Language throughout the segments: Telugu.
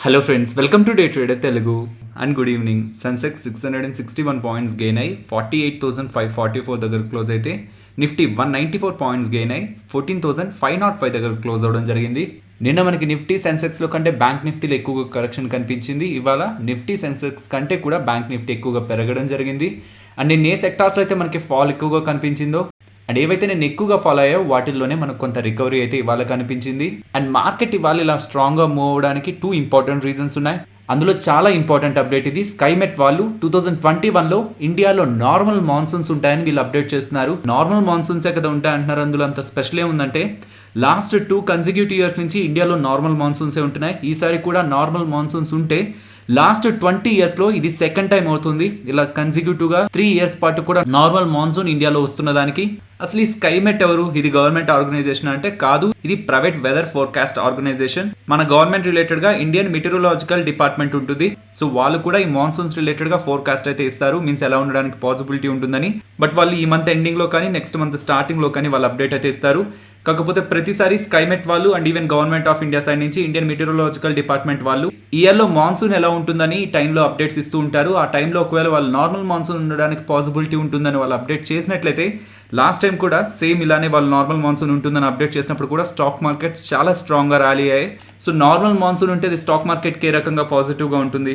Hello friends, welcome to day trader Telugu and good evening. Sensex 661 points gain అయి 48,544 దగ్గర క్లోజ్ అయితే నిఫ్టీ 194 పాయింట్స్ గెయిన్ అయి 14,505 దగ్గర క్లోజ్ అవడం జరిగింది. నిన్న మనకి నిఫ్టీ సెన్సెక్స్లో కంటే బ్యాంక్ నిఫ్టీలో ఎక్కువగా కరెక్షన్ కనిపించింది. ఇవాళ నిఫ్టీ సెన్సెక్స్ కంటే కూడా బ్యాంక్ నిఫ్టీ ఎక్కువగా పెరగడం జరిగింది. అండ్ నిన్న ఏ సెక్టార్స్లో అయితే మనకి ఫాల్ ఎక్కువగా కనిపించిందో అండ్ ఏవైతే నేను ఎక్కువగా ఫాలో అయ్యో వాటిల్లోనే మనకు కొంత రికవరీ అయితే ఇవాళ కనిపించింది. అండ్ మార్కెట్ ఇవాళ ఇలా స్ట్రాంగ్గా మూవ్ అవడానికి 2 ఇంపార్టెంట్ రీజన్స్ ఉన్నాయి. అందులో చాలా ఇంపార్టెంట్ అప్డేట్ ఇది. స్కైమెట్ వాళ్ళు 2021లో ఇండియాలో నార్మల్ మాన్సూన్స్ ఉంటాయని వీళ్ళు అప్డేట్ చేస్తున్నారు. నార్మల్ మాన్సూన్సే కదా ఉంటాయంటున్నారు. అందులో అంత స్పెషల్ ఏముందంటే లాస్ట్ 2 కన్సిక్యూటివ్ ఇయర్స్ నుంచి ఇండియాలో నార్మల్ మాన్సూన్సే ఉంటున్నాయి. ఈసారి కూడా నార్మల్ మాన్సూన్స్ ఉంటే లాస్ట్ 20 ఇయర్స్లో ఇది సెకండ్ టైం అవుతుంది. ఇలా కన్సిక్యూటివ్గా 3 ఇయర్స్ పాటు కూడా నార్మల్ మాన్సూన్ ఇండియాలో వస్తున్న దానికి. అసలు ఈ స్కైమెట్ ఎవరు? ఇది గవర్నమెంట్ ఆర్గనైజేషన్ అంటే కాదు, ఇది ప్రైవేట్ వెదర్ ఫోర్కాస్ట్ ఆర్గనైజేషన్. మన గవర్నమెంట్ రిలేటెడ్ గా ఇండియన్ మెటీరియాలజికల్ డిపార్ట్మెంట్ ఉంటుంది. సో వాళ్ళు కూడా ఈ మాన్సూన్స్ రిలేటెడ్ గా ఫోర్కాస్ట్ అయితే ఇస్తారు, మీన్స్ ఎలా ఉండడానికి పాసిబిలిటీ ఉంటుందని. బట్ వాళ్ళు ఈ మంత్ ఎండింగ్ లో కానీ నెక్స్ట్ మంత్ స్టార్టింగ్ లో కానీ వాళ్ళు అప్డేట్ అయితే ఇస్తారు. కాకపోతే ప్రతిసారి స్కైమెట్ వాళ్ళు and even government of India side నుంచి ఇండియన్ మెటీరియాలజికల్ డిపార్ట్మెంట్ వాళ్ళు ఇయర్ లో మాన్సూన్ ఎలా ఉంటుందని ఈ టైంలో అప్డేట్స్ ఇస్తూ ఉంటారు. ఆ టైంలో ఒకవేళ వాళ్ళు నార్మల్ మాన్సూన్ ఉండడానికి పాసిబిలిటీ ఉంటుందని వాళ్ళు అప్డేట్ చేసినట్లయితే లాస్ట్ టైం కూడా సేమ్ ఇలానే వాళ్ళు నార్మల్ మాన్సూన్ ఉంటుందని అప్డేట్ చేసినప్పుడు కూడా స్టాక్ మార్కెట్స్ చాలా స్ట్రాంగ్గా ర్యాలీ అయ్యాయి. సో నార్మల్ మాన్సూన్ ఉంటే అది స్టాక్ మార్కెట్కి ఏ రకంగా పాజిటివ్గా ఉంటుంది.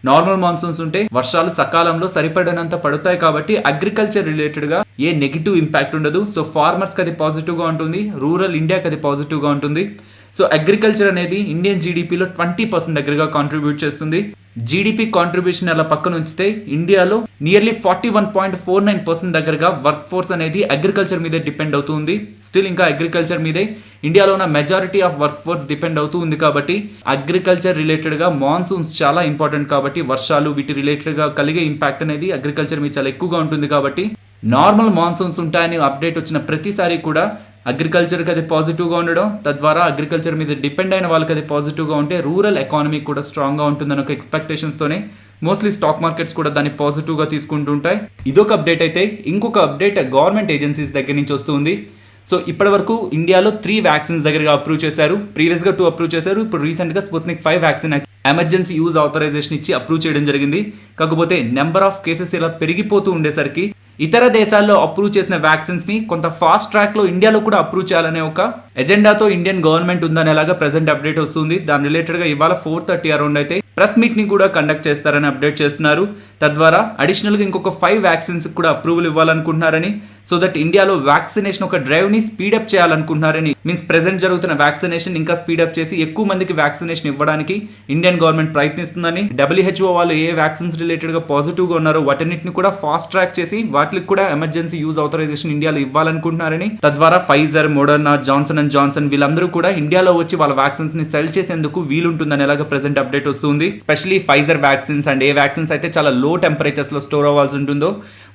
నార్మల్ మాన్సూన్స్ ఉంటే వర్షాలు సకాలంలో సరిపడినంత పడతాయి కాబట్టి అగ్రికల్చర్ రిలేటెడ్గా ఏ నెగిటివ్ ఇంపాక్ట్ ఉండదు. సో ఫార్మర్స్కి అది పాజిటివ్గా ఉంటుంది, రూరల్ ఇండియాకి అది పాజిటివ్గా ఉంటుంది. సో అగ్రికల్చర్ అనేది ఇండియన్ జీడిపిలో 20% దగ్గరగా కాంట్రిబ్యూట్ చేస్తుంది. జీడిపి కాంట్రిబ్యూషన్ అలా పక్కన ఉంచితే ఇండియాలో నియర్లీ 41.49% దగ్గరగా వర్క్ ఫోర్స్ అనేది అగ్రికల్చర్ మీదే డిపెండ్ అవుతుంది. స్టిల్ ఇంకా అగ్రికల్చర్ మీదే ఇండియాలో ఉన్న majority of work force depend అవుతూ ఉంది. కాబట్టి అగ్రికల్చర్ రిలేటెడ్గా మాన్సూన్స్ చాలా ఇంపార్టెంట్. కాబట్టి వర్షాలు వీటి రిలేటెడ్గా కలిగే ఇంపాక్ట్ అనేది అగ్రికల్చర్ మీద చాలా ఎక్కువగా ఉంటుంది. కాబట్టి నార్మల్ మాన్సూన్స్ ఉంటాయని అప్డేట్ వచ్చిన ప్రతిసారి కూడా అగ్రికల్చర్కి అది పాజిటివ్గా ఉండడం, తద్వారా అగ్రికల్చర్ మీద డిపెండ్ అయిన వాళ్ళకి అది పాజిటివ్గా ఉంటే రూరల్ ఎకానమీ కూడా స్ట్రాంగ్గా ఉంటుందని ఒక ఎక్స్పెక్టేషన్స్తోనే మోస్ట్లీ స్టాక్ మార్కెట్స్ కూడా దాన్ని పాజిటివ్గా తీసుకుంటుంటాయి. ఇదొక అప్డేట్ అయితే ఇంకొక అప్డేట్ గవర్నమెంట్ ఏజెన్సీస్ దగ్గర నుంచి వస్తుంది. సో ఇప్పటి వరకు ఇండియాలో 3 వ్యాక్సిన్స్ దగ్గరగా అప్రూవ్ చేశారు. ప్రీవియస్గా 2 అప్రూవ్ చేశారు. ఇప్పుడు రీసెంట్గా Sputnik 5 vaccine emergency use authorisation ఇచ్చి అప్రూవ్ చేయడం జరిగింది. కాకపోతే నెంబర్ ఆఫ్ కేసెస్ ఇలా పెరిగిపోతూ ఉండేసరికి ఇతర దేశాల్లో అప్రూవ్ చేసిన వ్యాక్సిన్స్ ని కొంత ఫాస్ట్ ట్రాక్ లో ఇండియాలో కూడా అప్రూవ్ చేయాలనే ఒక ఎజెండాతో ఇండియన్ గవర్నమెంట్ ఉందనేలాగా ప్రెసెంట్ అప్డేట్ వస్తుంది. దాని రిలేటెడ్ గా ఇవాళ 4:30 అరౌండ్ అయితే ప్రెస్ మీట్ ని కూడా కండక్ట్ చేస్తారని అప్డేట్ చేస్తున్నారు. తద్వారా అడిషనల్ గా ఇంకొక 5 వ్యాక్సిన్స్ కూడా అప్రూవల్ ఇవ్వాలనుకుంటున్నారని, సో దట్ ఇండియాలో వ్యాక్సినేషన్ ఒక డ్రైవ్ ని స్పీడప్ చేయాలనుకుంటున్నారని. మీన్స్ ప్రెసెంట్ జరుగుతున్న వ్యాక్సినేషన్ ఇంకా స్పీడప్ చేసి ఎక్కువ మందికి వ్యాక్సినేషన్ ఇవ్వడానికి ఇండియన్ గవర్నమెంట్ ప్రయత్నిస్తుందని. WHO వాళ్ళు ఏ వ్యాక్సిన్స్ రిలేటెడ్ గా పాజిటివ్ గా ఉన్నారో వాటన్నిటిని కూడా ఫాస్ట్ ట్రాక్ చేసి వాటికి కూడా ఎమర్జెన్సీ యూజ్ ఆథరైజేషన్ ఇండియాలో ఇవ్వాలనుకుంటున్నారని. తద్వారా Pfizer, Moderna, Johnson and Johnson వీళ్ళందరూ కూడా ఇండియాలో వచ్చి వాళ్ళ వ్యాక్సిన్స్ ని సెల్ చేసేందుకు వీలుంటుందని ఎలాగ ప్రెసెంట్ అప్డేట్ వస్తుంది. Specially Pfizer vaccines and A vaccines అయితే చాలా లో టెంపరేచర్స్ లో స్టోర్ అవ్వాల్సి ఉంటుందో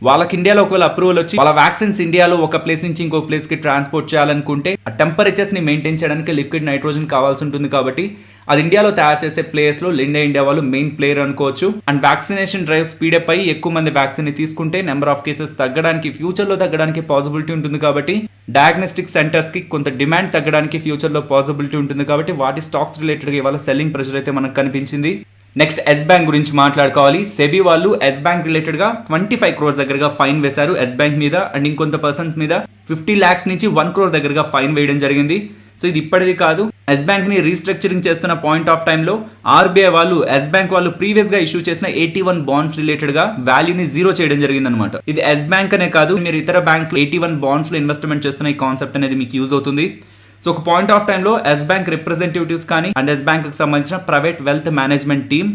వాళ్ళకి ఇండియాలో ఒకవేళ అప్రూవల్ వచ్చి వాళ్ళ వ్యాక్సిన్స్ ఇండియాలో ఒక ప్లేస్ నుంచి ఇంకో ప్లేస్ కి ట్రాన్స్పోర్ట్ చేయాలనుకుంటే ఆ టెంపరేచర్స్ ని మెయింటైన్ చేయడానికి లిక్విడ్ నైట్రోజన్ కావాల్సి ఉంటుంది. కాబట్టి అది ఇండియాలో తయారు చేసే ప్లేయర్స్ లో ఇండియా వాళ్ళు మెయిన్ ప్లేయర్ అనుకోవచ్చు. అండ్ వ్యాక్సినేషన్ డ్రైవ్ స్పీడప్ అయ్యి ఎక్కువ మంది వ్యాక్సిన్ ని తీసుకుంటే నెంబర్ ఆఫ్ కేసెస్ తగ్గడానికి, ఫ్యూచర్ లో తగ్గడానికి పాసిబిలిటీ ఉంటుంది. కాబట్టి డయాగ్నోస్టిక్ సెంటర్స్ కి కొంత డిమాండ్ తగ్గడానికి ఫ్యూచర్ లో పాసిబిలిటీ ఉంటుంది. కాబట్టి వాటి స్టాక్స్ రిలేటెడ్ గా ఇవాళ సెల్లింగ్ ప్రెషర్ అయితే మనకు కనిపించింది. నెక్స్ట్ ఎస్ బ్యాంక్ గురించి మాట్లాడుకోవాలి. సెబీ వాళ్ళు ఎస్ బ్యాంక్ రిలేటెడ్ గా 25 crores దగ్గరగా ఫైన్ వేశారు ఎస్ బ్యాంక్ మీద. అండ్ ఇంకొంత పర్సన్స్ మీద 50 lakhs నుంచి 1 crore దగ్గరగా ఫైన్ వేయడం జరిగింది. సో ఇది ఇప్పటిది కాదు. ఎస్ బ్యాంక్ ని రీస్ట్రక్చరింగ్ చేస్తున్న పాయింట్ ఆఫ్ టైంలో ఆర్బీఐ వాళ్ళు ఎస్ బ్యాంక్ వాళ్ళు ప్రీవియస్ గా ఇష్యూ చేసిన 81 బాండ్స్ రిలేటెడ్ గా వాల్యూని 0 చేయడం జరిగింది అనమాట. ఇది ఎస్ బ్యాంక్ అనే కాదు, మీరు ఇతర బ్యాంక్స్ 81 బాండ్స్ లో ఇన్వెస్ట్మెంట్ చేస్తున్న ఈ కాన్సెప్ట్ అనేది మీకు యూజ్ అవుతుంది. సో ఒక పాయింట్ ఆఫ్ టైంలో ఎస్ బ్యాంక్ రిప్రజెంటేటివ్స్ కానీ అండ్ ఎస్ బ్యాంక్ కి సంబంధించిన private wealth management team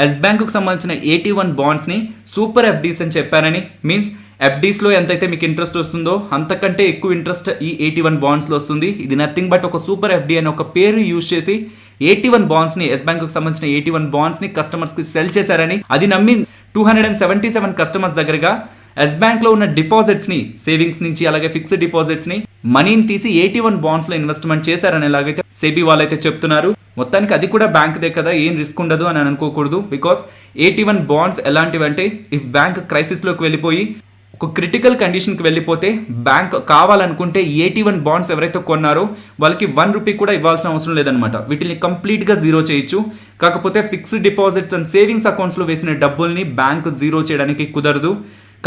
Yes Bank కు సంబంధించిన 81 బాండ్స్ ని సూపర్ ఎఫ్డీస్ అని చెప్పారని. మీన్స్ ఎఫ్డీస్ లో ఎంతైతే మీకు ఇంట్రెస్ట్ వస్తుందో అంతకంటే ఎక్కువ ఇంట్రెస్ట్ ఈ 81 బాండ్స్ లో వస్తుంది. ఇది నథింగ్ బట్ ఒక సూపర్ ఎఫ్డీ అని ఒక పేరు యూజ్ చేసి 81 బాండ్స్ ని ఎస్ బ్యాంక్ కు సంబంధించిన 81 బాండ్స్ ని కస్టమర్స్ కి సెల్ చేశారని. అది నమ్మి 277 కస్టమర్స్ దగ్గరగా ఎస్ బ్యాంక్ లో ఉన్న డిపాజిట్స్ ని, సేవింగ్స్ నుంచి అలాగే ఫిక్స్డ్ డిపాజిట్స్ ని, మనీని తీసి 81 బాండ్స్ లో ఇన్వెస్ట్మెంట్ చేశారని ఎలాగైతే సెబీ వాళ్ళైతే చెప్తున్నారు. మొత్తానికి అది కూడా బ్యాంక్ దే కదా, ఏం రిస్క్ ఉండదు అని అనుకోకూడదు. బికాస్ 81 బాండ్స్ ఎలాంటివి అంటే ఇఫ్ బ్యాంక్ క్రైసిస్ లోకి వెళ్ళిపోయి ఒక క్రిటికల్ కండిషన్కి వెళ్ళిపోతే బ్యాంక్ కావాలనుకుంటే AT1 బాండ్స్ ఎవరైతే కొన్నారో వాళ్ళకి 1 రూపీ కూడా ఇవ్వాల్సిన అవసరం లేదనమాట. వీటిని కంప్లీట్గా జీరో చేయొచ్చు. కాకపోతే ఫిక్స్డ్ డిపాజిట్స్ అండ్ సేవింగ్స్ అకౌంట్స్లో వేసిన డబ్బుల్ని బ్యాంక్ జీరో చేయడానికి కుదరదు.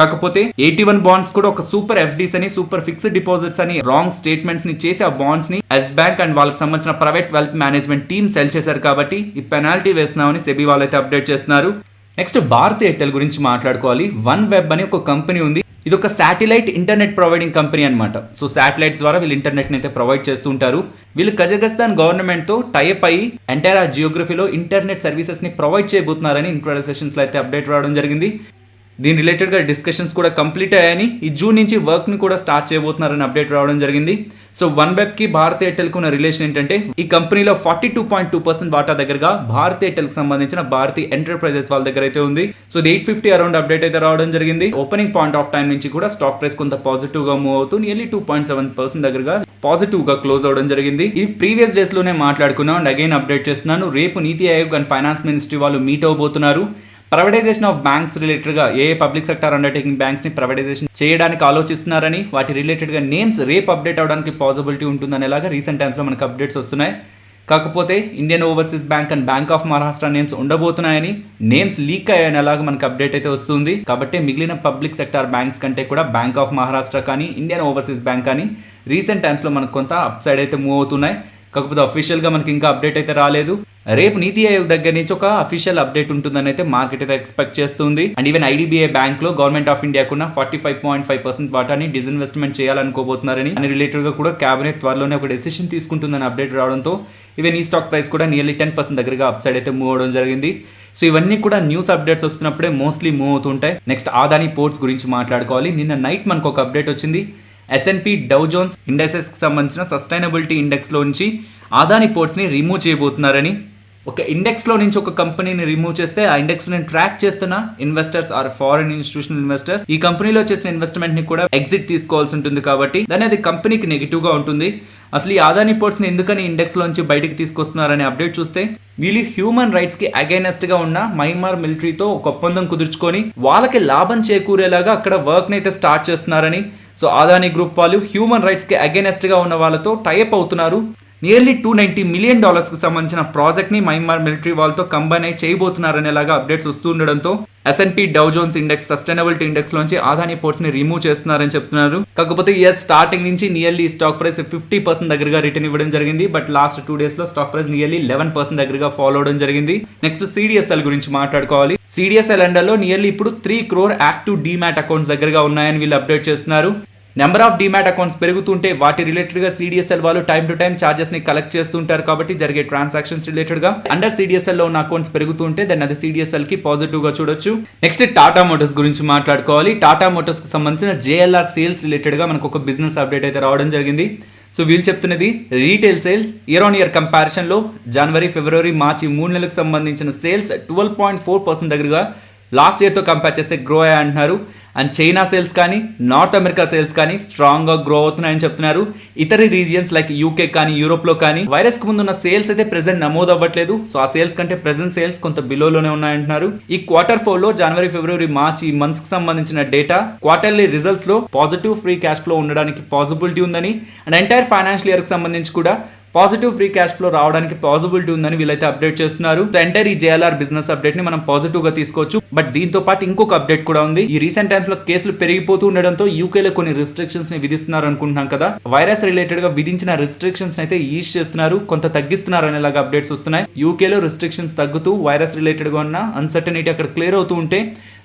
కాకపోతే AT1 బాండ్స్ కూడా ఒక సూపర్ FDs అని సూపర్ ఫిక్స్డ్ డిపాజిట్స్ అని రాంగ్ స్టేట్మెంట్స్ ని చేసి ఆ బాండ్స్ ని ఎస్ బ్యాంక్ అండ్ వాళ్ళకి సంబంధించిన private wealth management team cell చేశారు కాబట్టి ఈ పెనాల్టీ వేస్తున్నామని సెబీ వాళ్ళైతే అప్డేట్ చేస్తున్నారు. నెక్స్ట్ భారత్ ఎయిర్టెల్ గురించి మాట్లాడుకోవాలి. వన్ వెబ్ అని ఒక కంపెనీ ఉంది. ఇది ఒక శాటిలైట్ ఇంటర్నెట్ ప్రొవైడింగ్ కంపెనీ అనమాట. సో శాటిలైట్స్ ద్వారా వీళ్ళు ఇంటర్నెట్ అయితే ప్రొవైడ్ చేస్తూ ఉంటారు. వీళ్ళు కజకిస్తాన్ గవర్నమెంట్ తో టైప్ అయ్యి ఎంటైర్ ఆ జియోగ్రఫీలో ఇంటర్నెట్ సర్వీసెస్ ని ప్రొవైడ్ చేయబోతున్నారని ఇంట్రోడక్షన్ సెషన్స్ లో అయితే అప్డేట్ రావడం జరిగింది. దీని రిలేటెడ్గా డిస్కషన్స్ కూడా కంప్లీట్ అయ్యాయని ఈ జూన్ నుంచి వర్క్ని కూడా స్టార్ట్ చేయబోతున్నారని అప్డేట్ రావడం జరిగింది. సో వన్ వెబ్కి భారత్ ఎయిర్టెల్కి ఉన్న రిలేషన్ ఏంటంటే ఈ కంపెనీలో 42.2% వాటా దగ్గరగా భారత్ ఎయిర్టెల్కి సంబంధించిన భారతీ ఎంటర్ప్రైజెస్ వాళ్ళ దగ్గర అయితే ఉంది. సో ఇది 850 అరౌండ్ అప్డేట్ అయితే రావడం జరిగింది. ఓపెనింగ్ పాయింట్ ఆఫ్ టైం నుంచి కూడా స్టాక్ ప్రైస్ కొంత పాజిటివ్గా మూవ్ అవుతూ నియర్లీ 2.7% దగ్గరగా పాజిటివ్గా క్లోజ్ అవడం జరిగింది. ఇది ప్రీవియస్ డేస్ లోనే మాట్లాడుకున్నాం అండ్ అగైన్ అప్డేట్ చేస్తున్నాను. రేపు నీతి ఆయోగ్ అండ్ ఫైనాన్స్ మినిస్ట్రీ వాళ్ళు మీట్ అవబోతున్నారు. ప్రైవేటైజేషన్ ఆఫ్ బ్యాంక్స్ రిలేటెడ్గా ఏ పబ్లిక్ సెక్టర్ అండర్టేకింగ్ బ్యాంక్స్ని ప్రైవేటైజేషన్ చేయడానికి ఆలోచిస్తున్నారని వాటి రిలేటెడ్గా నేమ్స్ రేపు అప్డేట్ అవడానికి పాసిబిలిటీ ఉంటుందనేలాగా రీసెంట్ టైమ్స్లో మనకు అప్డేట్స్ వస్తున్నాయి. కాకపోతే Indian Overseas Bank and Bank of Maharashtra names ఉండబోతున్నాయని నేమ్స్ లీక్ అయ్యాయని అలాగా మనకు అప్డేట్ అయితే వస్తుంది. కాబట్టి మిగిలిన పబ్లిక్ సెక్టార్ బ్యాంక్స్ కంటే కూడా బ్యాంక్ ఆఫ్ మహారాష్ట్ర కానీ ఇండియన్ ఓవర్సీస్ బ్యాంక్ కానీ రీసెంట్ టైమ్స్లో మనకు కొంత అప్ సైడ్ అయితే మూవ్ అవుతున్నాయి. కాకపోతే అఫీషియల్గా మనకి ఇంకా అప్డేట్ అయితే రాలేదు. రేపు నీతి ఆయోగ్ దగ్గర నుంచి ఒక అఫీషియల్ అప్డేట్ ఉంటుందని అయితే మార్కెట్ అయితే ఎక్స్పెక్ట్ చేస్తుంది. అండ్ ఈవెన్ IDBI బ్యాంక్ లో గవర్నమెంట్ ఆఫ్ ఇండియాకున్న 45.5% వాటాని డిస్ఇన్వెస్ట్మెంట్ చేయాలనుకోబోతున్నారని అని రిలేటెడ్ గా కూడా క్యాబినెట్ త్వరలోనే ఒక డెసిషన్ తీసుకుంటుందని అప్డేట్ రావడంతో ఈవెన్ ఈ స్టాక్ ప్రైస్ కూడా నియర్లీ 10% దగ్గరగా అప్ సైడ్ అయితే మూవ్ అవడం జరిగింది. సో ఇవన్నీ కూడా న్యూస్ అప్డేట్స్ వస్తున్నప్పుడే మోస్ట్లీ మూవ్ అవుతుంటాయి. నెక్స్ట్ ఆదాని పోర్ట్స్ గురించి మాట్లాడుకోవాలి. నిన్న నైట్ మనకు ఒక అప్డేట్ వచ్చింది. S&P డౌ జోన్స్ ఇండెక్సెస్ కి సంబంధించిన సస్టైనబిలిటీ ఇండెక్స్ లో నుంచి ఆదాని పోర్ట్స్ ని రిమూవ్ చేయబోతున్నారని. ఒక ఇండెక్స్ లో నుంచి ఒక కంపెనీని రిమూవ్ చేస్తే ఆ ఇండెక్స్ ని ట్రాక్ చేస్తున్న investors or foreign institutional investors ఈ కంపెనీలో చేసిన ఇన్వెస్ట్మెంట్ ని కూడా ఎగ్జిట్ తీసుకోవాల్సి ఉంటుంది. కాబట్టి దాని అది కంపెనీకి నెగిటివ్ గా ఉంటుంది. అసలు ఈ ఆదాని పోర్ట్స్ ని ఎందుకని ఇండెక్స్ లోంచి బయటికి తీసుకొస్తున్నారనే అప్డేట్ చూస్తే వీళ్ళు హ్యూమన్ రైట్స్ కి అగైనెస్ట్ గా ఉన్న మయన్మార్ మిలిటరీతో ఒక ఒప్పందం కుదుర్చుకొని వాళ్ళకి లాభం చేకూరేలాగా అక్కడ వర్క్ ని అయితే స్టార్ట్ చేస్తున్నారని. సో ఆదాని గ్రూప్ వాళ్ళు హ్యూమన్ రైట్స్ కి అగైనెస్ట్ గా ఉన్న వాళ్ళతో టైఅప్ అవుతున్నారు. నియర్లీ $290 మిలియన్ కి సంబంధించిన ప్రాజెక్ట్ ని మయన్మార్ మిలిటరీ వాళ్ళతో కంబైన్ అయి చేయబోతున్నారనేలాగా అప్డేట్స్ వస్తూ ఉండడంతో S&P Dow Jones index sustainability index లోంచి ఆదాని పోర్ట్స్ ని రిమూవ్ చేస్తున్నారని చెప్తున్నారు. కాకపోతే ఇయర్ స్టార్టింగ్ నుంచి నియర్లీ స్టాక్ ప్రైస్ 50% దగ్గరగా రిటర్న్ ఇవ్వడం జరిగింది. బట్ లాస్ట్ 2 days లో స్టాక్ ప్రైస్ నియర్లీ 11% దగ్గరగా ఫాలో అవడం జరిగింది. నెక్స్ట్ CDSL గురించి మాట్లాడుకోవాలి. CDSL అండర్లో నియర్లీ ఇప్పుడు 3 crore యాక్టివ్ డీమ్యాట్ అకౌంట్స్ దగ్గరగా ఉన్నాయని వీళ్ళు అప్డేట్ చేస్తున్నారు. నెంబర్ ఆఫ్ డీమ్యాట్ అకౌంట్స్ పెరుగుతుంటే వాటి రిలేటెడ్గా CDSL వాళ్ళు టైం టు టైం చార్జెస్ ని కలెక్ట్ చేస్తుంటారు. కాబట్టి జరిగే ట్రాన్సాక్షన్స్ రిలేటెడ్గా అండర్ CDSL లో ఉన్న అకౌంట్స్ పెరుగుతుంటే దాన్ని అది CDSL కి పాజిటివ్ గా చూడొచ్చు. నెక్స్ట్ టాటా మోటార్స్ గురించి మాట్లాడుకోవాలి. టాటా మోటార్స్ కి సంబంధించిన JLR సేల్స్ రిలేటెడ్ గా మనకు ఒక బిజినెస్ అప్డేట్ అయితే రావడం జరిగింది. సో వీళ్ళు చెప్తున్నది retail sales year on year comparison లో జనవరి, ఫిబ్రవరి, మార్చి 3 నెలలకు సంబంధించిన సేల్స్ 12.4% దగ్గరగా లాస్ట్ ఇయర్తో కంపేర్ చేస్తే గ్రో అయ్యా అంటున్నారు. అండ్ చైనా సేల్స్ కానీ నార్త్ అమెరికా సేల్స్ కానీ స్ట్రాంగ్గా గ్రో అవుతున్నాయని చెప్తున్నారు. ఇతర రీజియన్స్ లైక్ UK కానీ యూరోప్లో కానీ వైరస్కి ముందున్న సేల్స్ అయితే ప్రెసెంట్ నమోదు అవ్వట్లేదు. సో ఆ సేల్స్ కంటే ప్రెసెంట్ సేల్స్ కొంత బిలోలోనే ఉన్నాయంటున్నారు. ఈ Q4లో జనవరి, ఫిబ్రవరి, మార్చి ఈ మంత్స్ కి సంబంధించిన డేటా క్వార్టర్లీ రిజల్ట్స్ లో పాజిటివ్ ఫ్రీ క్యాష్ ఫ్లో ఉండడానికి పాసిబిలిటీ ఉందని అండ్ ఎంటైర్ ఫైనాన్షియల్ ఇయర్ కి సంబంధించి కూడా పాజిటివ్ ఫ్రీ క్యాష్ ఫ్లో రావడానికి పాసిబిలిటీ ఉందని వీళ్ళైతే అప్డేట్ చేస్తున్నారు. సో ఎంటైర్ ఈ JLR బిజినెస్ అప్డేట్ ని మనం పాజిటివ్ గా తీసుకోవచ్చు. బట్ దీంతో పాటు ఇంకొక అప్డేట్ కూడా ఉంది. ఈ రీసెంట్ టైమ్స్ లో కేసులు పెరిగిపోతూ ఉండడంతో UK లో కొన్ని రిస్ట్రిక్షన్స్ ని విధిస్తున్నారు అనుకుంటున్నాం కదా. వైరస్ రిలేటెడ్ గా విధించిన రిస్ట్రిక్షన్స్ అయితే ఈజ్ చేస్తున్నారు, కొంత తగ్గిస్తున్నారు అనేలాగా అప్డేట్స్ వస్తున్నాయి. UK లో రిస్ట్రిక్షన్స్ తగ్గుతూ వైరస్ రిలేటెడ్ గా ఉన్న అన్సర్టనిటీ అక్కడ క్లియర్ అవుతూ ఉంటే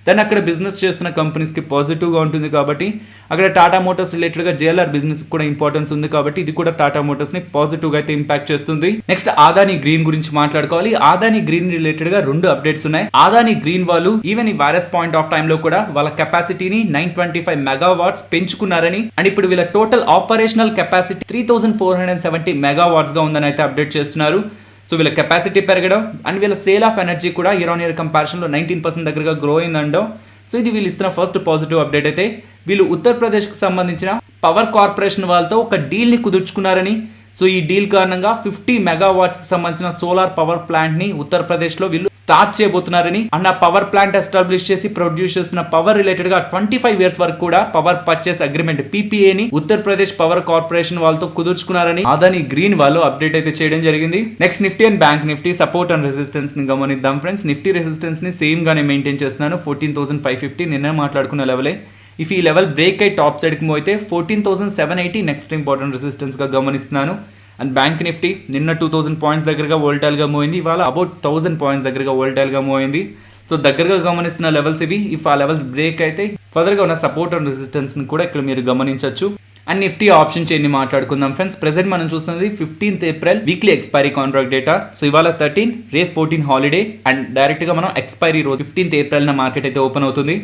దాన్ని అక్కడ బిజినెస్ చేస్తున్న కంపెనీస్కి పాజిటివ్గా ఉంటుంది. కాబట్టి అక్కడ టాటా మోటార్స్ రిలేటెడ్గా JLR బిజినెస్ కూడా ఇంపార్టెన్స్ ఉంది. కాబట్టి ఇది కూడా టాటా మోటార్స్ని పాజిటివ్గా అయితే ఇంపాక్ట్ చేస్తుంది. నెక్స్ట్ ఆదాని గ్రీన్ గురించి మాట్లాడుకోవాలి. ఆదాని గ్రీన్ రిలేటెడ్గా 2 అప్డేట్స్ ఉన్నాయి. ఆదాని గ్రీన్ వాళ్ళు ఈవెన్ ఈ వైరస్ పాయింట్ ఆఫ్ టైంలో కూడా వాళ్ళ కెపాసిటీని 925 మెగావాట్స్ పెంచుకున్నారని అండ్ ఇప్పుడు వీళ్ళ టోటల్ ఆపరేషనల్ కెపాసిటీ 3470 మెగావాట్స్ గా ఉందని అయితే అప్డేట్ చేస్తున్నారు. సో వీళ్ళ కెపాసిటీ పెరగడం అండ్ వీళ్ళ సేల్ ఆఫ్ ఎనర్జీ కూడా ఇయర్ ఆన్ ఇయర్ కంపారిజన్లో 19% దగ్గరగా గ్రో అయిందండో. సో ఇది వీళ్ళు ఇస్తున్న ఫస్ట్ పాజిటివ్ అప్డేట్ అయితే వీళ్ళు ఉత్తరప్రదేశ్కి సంబంధించిన పవర్ కార్పొరేషన్ వాళ్ళతో ఒక డీల్ని కుదుర్చుకున్నారని. సో ఈ డీల్ కారణంగా 50 మెగావాట్స్ కి సంబంధించిన సోలార్ పవర్ ప్లాంట్ ని ఉత్తరప్రదేశ్ లో వీళ్ళు స్టార్ట్ చేయబోతున్నారని అండ్ ఆ పవర్ ప్లాంట్ ఎస్టాబ్లిష్ చేసి ప్రొడ్యూస్ చేస్తున్న పవర్ రిలేటెడ్ గా 25 ఇయర్స్ వరకు కూడా పవర్ పర్చేస్ అగ్రిమెంట్ PPA ని ఉత్తరప్రదేశ్ పవర్ కార్పొరేషన్ వాళ్ళతో కుదుర్చుకున్నారని అదాని గ్రీన్ వాళ్ళు అప్డేట్ అయితే చేయడం జరిగింది. Next Nifty and Bank Nifty support and resistance ని గమనిద్దాం ఫ్రెండ్స్. నిఫ్టీ రెసిస్టెన్స్ ని సేమ్ గానే మెయింటైన్ చేస్తున్నాను 14,550 నిన్న మాట్లాడుకున్న లెవెలే. ఇఫ్ ఈ లెవెల్ బ్రేక్ అయి టాప్ సైడ్కి మూవ్ అయితే 14,780 నెక్స్ట్ ఇంపార్టెంట్ రెసిస్టెన్స్గా గమనిస్తున్నాను. అండ్ బ్యాంక్ నిఫ్టీ నిన్న 2000 పాయింట్స్ దగ్గరగా వోల్టైల్గా మూవ్ అయింది, ఇవాళ అబౌట్ 1000 పాయింట్స్ దగ్గరగా వోల్టైల్గా మూవ్ అయింది. సో దగ్గరగా గమనిస్తున్న లెవెల్స్ ఇవి. ఇఫ్ ఆ లెవెల్స్ బ్రేక్ అయితే ఫర్దర్గా ఉన్న సపోర్ట్ అండ్ రెసిస్టెన్స్ని కూడా ఇక్కడ మీరు గమనించవచ్చు. అండ్ నిఫ్టీ ఆప్షన్ చైన్ ని మాట్లాడుకుందాం ఫ్రెండ్స్. ప్రెసెంట్ మనం చూస్తున్నది 15th April weekly expiry contract data. So ఇవాళ 13, రేపు 14 హాలిడే అండ్ డైరెక్ట్ గా మనం ఎక్స్పైరీ రోజు 15th ఏప్రిల్ నా మార్కెట్ అయితే ఓపెన్ అవుతుంది.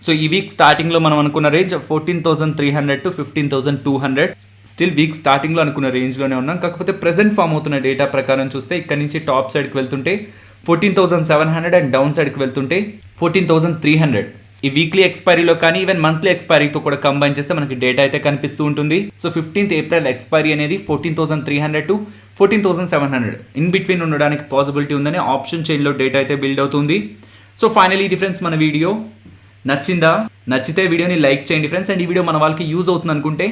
సో ఈ వీక్ స్టార్టింగ్ లో మనం అనుకున్న range 14,300 to 15,200. Still week starting లో అనుకున్న రేంజ్ లోనే ఉన్నాం. కాకపోతే ప్రెసెంట్ ఫామ్ అవుతున్న డేటా ప్రకారం చూస్తే ఇక్కడ నుంచి టాప్ సైడ్ కి వెళ్తుంటే 14,700 అండ్ డౌన్ సైడ్ కి వెళ్తుంటే 14,300. ఈ వీక్లీ ఎక్స్పైరీలో కానీ ఈవెన్ మంత్లీ ఎక్స్పైరీతో కూడా కంబైన్ చేస్తే మనకి డేటా అయితే కనిపిస్తూ ఉంటుంది. సో 15th ఏప్రిల్ ఎక్స్పైరీ అనేది 14,300 to 14,700 ఇన్ బిట్వీన్ ఉండడానికి పాసిబిలిటీ ఉందని ఆప్షన్ చైన్లో డేటా అయితే బిల్డ్ అవుతుంది. సో ఫైనలీ ఇది ఫ్రెండ్స్ మన వీడియో. నచ్చితే వీడియోని లైక్ చేయండి ఫ్రెండ్స్. అండ్ ఈ వీడియో మన వాళ్ళకి యూజ్ అవుతుంది అనుకుంటే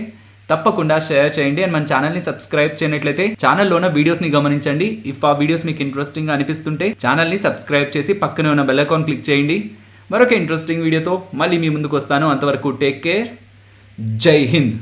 తప్పకుండా షేర్ చేయండి. అండ్ మన ఛానల్ని సబ్స్క్రైబ్ చేయనట్లయితే ఛానల్లో ఉన్న వీడియోస్ని గమనించండి. ఇఫ్ ఆ వీడియోస్ మీకు ఇంట్రెస్టింగ్ అనిపిస్తుంటే ఛానల్ని సబ్స్క్రైబ్ చేసి పక్కనే ఉన్న బెల్ ఐకాన్ క్లిక్ చేయండి. మరొక ఇంట్రెస్టింగ్ వీడియోతో మళ్ళీ మీ ముందుకు వస్తాను. అంతవరకు టేక్ కేర్. జై హింద్.